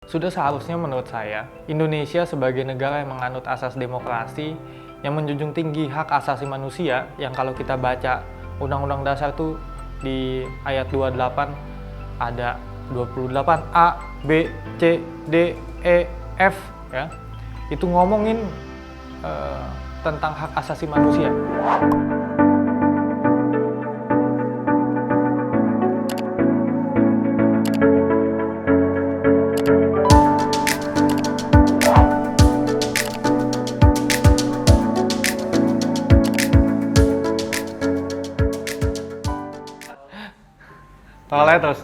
Sudah seharusnya menurut saya, Indonesia sebagai negara yang menganut asas demokrasi, yang menjunjung tinggi hak asasi manusia, yang kalau kita baca Undang-Undang Dasar tuh di ayat 28 ada 28 A, B, C, D, E, F ya. Itu ngomongin tentang hak asasi manusia. Oleh terus.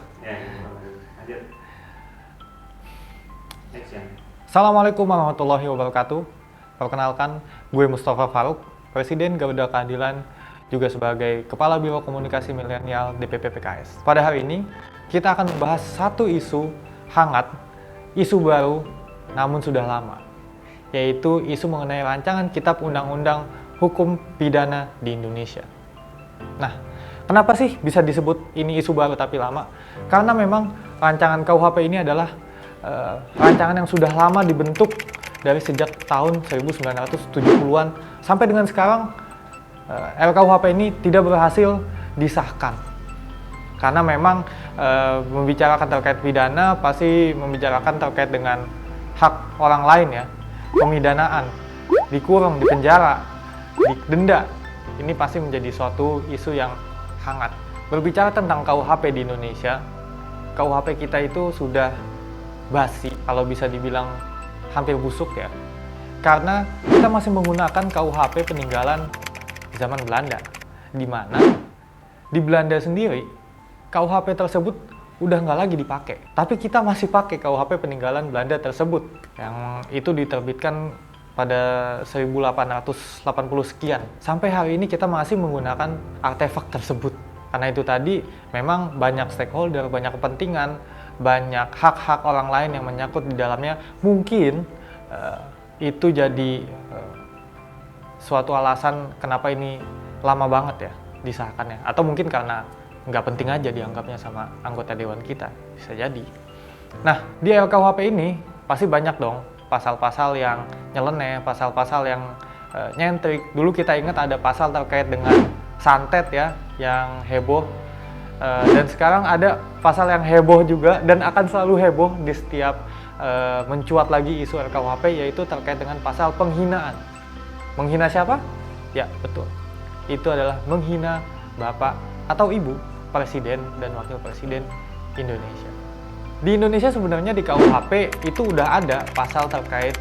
Lanjut. Action. Assalamualaikum warahmatullahi wabarakatuh. Perkenalkan, gue Mustafa Faruk, Presiden Garuda Keadilan, juga sebagai Kepala Biro Komunikasi Milenial DPP PKS. Pada hari ini, kita akan membahas satu isu hangat, isu baru, namun sudah lama, yaitu isu mengenai rancangan Kitab Undang-Undang Hukum Pidana di Indonesia. Nah, kenapa sih bisa disebut ini isu baru tapi lama? Karena memang rancangan KUHP ini adalah rancangan yang sudah lama dibentuk dari sejak tahun 1970-an sampai dengan sekarang. RKUHP ini tidak berhasil disahkan. Karena memang membicarakan terkait pidana pasti membicarakan terkait dengan hak orang lain ya. Pemidanaan, dikurung, dipenjara, didenda. Ini pasti menjadi suatu isu yang hangat. Berbicara tentang KUHP di Indonesia, KUHP kita itu sudah basi, kalau bisa dibilang hampir busuk ya. Karena kita masih menggunakan KUHP peninggalan zaman Belanda, di mana di Belanda sendiri KUHP tersebut udah nggak lagi dipakai. Tapi kita masih pakai KUHP peninggalan Belanda tersebut, yang itu diterbitkan pada 1880 sekian. Sampai hari ini kita masih menggunakan artefak tersebut. Karena itu tadi memang banyak stakeholder, banyak kepentingan, banyak hak-hak orang lain yang menyangkut di dalamnya. Mungkin itu jadi suatu alasan kenapa ini lama banget ya disahkannya. Atau mungkin karena nggak penting aja dianggapnya sama anggota dewan kita, bisa jadi. Nah, di RKUHP ini pasti banyak dong pasal-pasal yang nyeleneh, pasal-pasal yang nyentrik. Dulu kita ingat ada pasal terkait dengan santet ya, yang heboh. Dan sekarang ada pasal yang heboh juga dan akan selalu heboh di setiap mencuat lagi isu RKUHP, yaitu terkait dengan pasal penghinaan. Menghina siapa? Ya, betul. Itu adalah menghina Bapak atau Ibu Presiden dan Wakil Presiden Indonesia. Di Indonesia sebenarnya di KUHP itu udah ada pasal terkait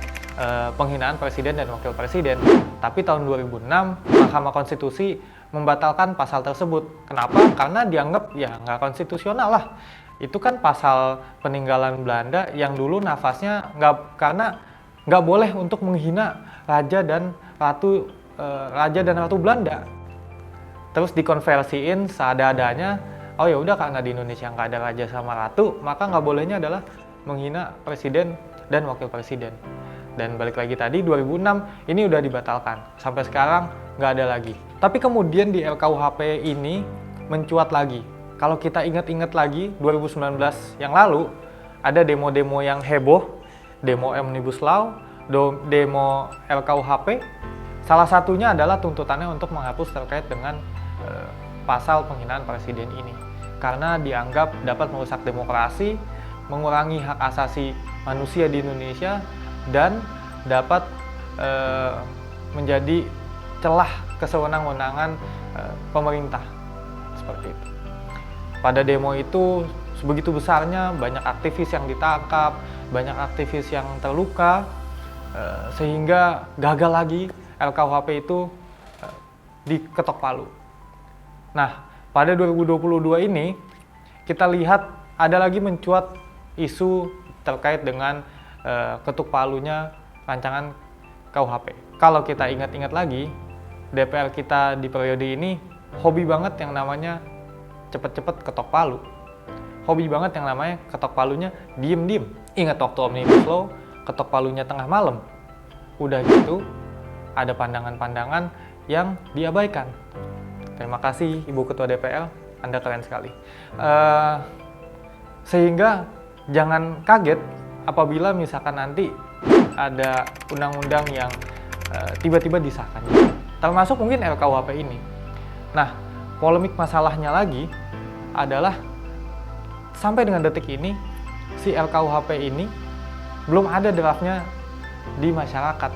penghinaan Presiden dan Wakil Presiden. Tapi tahun 2006 Mahkamah Konstitusi membatalkan pasal tersebut. Kenapa? Karena dianggap ya nggak konstitusional lah. Itu kan pasal peninggalan Belanda yang dulu nafasnya karena nggak boleh untuk menghina raja dan ratu Belanda. Terus dikonversiin seada-adanya. Oh ya udah, karena di Indonesia nggak ada raja sama ratu, maka nggak bolehnya adalah menghina presiden dan wakil presiden. Dan balik lagi tadi 2006 ini udah dibatalkan. Sampai sekarang nggak ada lagi. Tapi kemudian di RKUHP ini mencuat lagi. Kalau kita ingat-ingat lagi 2019 yang lalu ada demo-demo yang heboh, demo Omnibus Law, demo RKUHP. Salah satunya adalah tuntutannya untuk menghapus terkait dengan pasal penghinaan presiden ini. Karena dianggap dapat merusak demokrasi, mengurangi hak asasi manusia di Indonesia, dan dapat menjadi celah kesewenang-wenangan pemerintah. Seperti itu. Pada demo itu sebegitu besarnya, banyak aktivis yang ditangkap, banyak aktivis yang terluka, sehingga gagal lagi RKUHP itu diketok palu. Nah, pada 2022 ini kita lihat ada lagi mencuat isu terkait dengan ketuk palunya rancangan KUHP. Kalau kita ingat-ingat lagi, DPR kita di periode ini hobi banget yang namanya cepet-cepet ketok palu. Hobi banget yang namanya ketok palunya diem-diem. Ingat waktu Omnibus Law, ketok palunya tengah malam. Udah gitu, ada pandangan-pandangan yang diabaikan. Terima kasih Ibu Ketua DPR, Anda keren sekali. Sehingga jangan kaget apabila misalkan nanti ada undang-undang yang tiba-tiba disahkan, termasuk mungkin RKUHP ini. Nah, polemik masalahnya lagi adalah sampai dengan detik ini si RKUHP ini belum ada draftnya di masyarakat.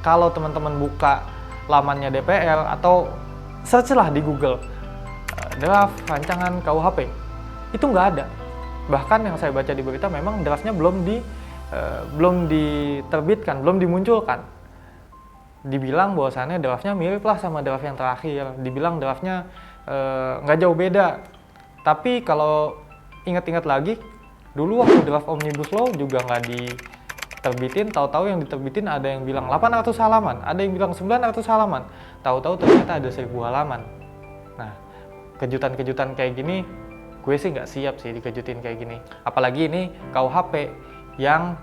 Kalau teman-teman buka lamannya DPR atau search lah di Google draft rancangan KUHP, itu nggak ada. Bahkan yang saya baca di berita memang draftnya belum diterbitkan, belum dimunculkan. Dibilang bahwasannya draftnya mirip lah sama draft yang terakhir, dibilang draftnya nggak jauh beda. Tapi kalau ingat-ingat lagi, dulu waktu draft Omnibus Law juga nggak diterbitin, tahu-tahu yang diterbitin ada yang bilang 800 halaman, ada yang bilang 900 halaman, tahu-tahu ternyata ada 1000 halaman. Nah, kejutan-kejutan kayak gini, gue sih nggak siap sih dikejutin kayak gini. Apalagi ini KUHP yang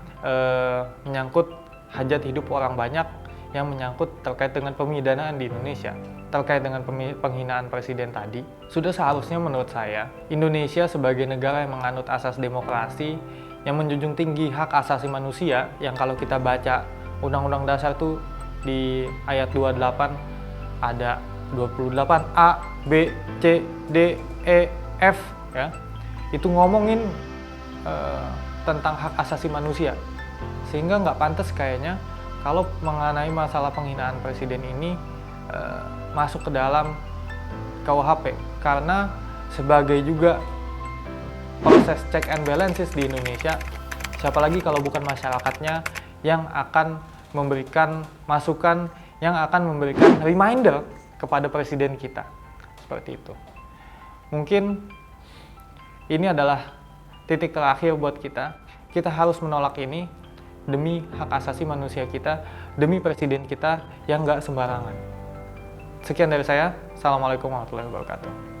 menyangkut hajat hidup orang banyak, yang menyangkut terkait dengan pemidanaan di Indonesia, terkait dengan penghinaan presiden tadi. Sudah seharusnya menurut saya, Indonesia sebagai negara yang menganut asas demokrasi, yang menjunjung tinggi hak asasi manusia, yang kalau kita baca Undang-Undang Dasar tuh di ayat 28 ada 28 A, B, C, D, E, F, ya, itu ngomongin tentang hak asasi manusia, sehingga nggak pantas kayaknya kalau mengenai masalah penghinaan presiden ini masuk ke dalam KUHP, karena sebagai juga proses check and balances di Indonesia, siapa lagi kalau bukan masyarakatnya yang akan memberikan masukan, yang akan memberikan reminder kepada presiden kita, seperti itu. Mungkin ini adalah titik terakhir buat kita. Kita harus menolak ini demi hak asasi manusia kita, demi presiden kita yang nggak sembarangan. Sekian dari saya. Assalamualaikum warahmatullahi wabarakatuh.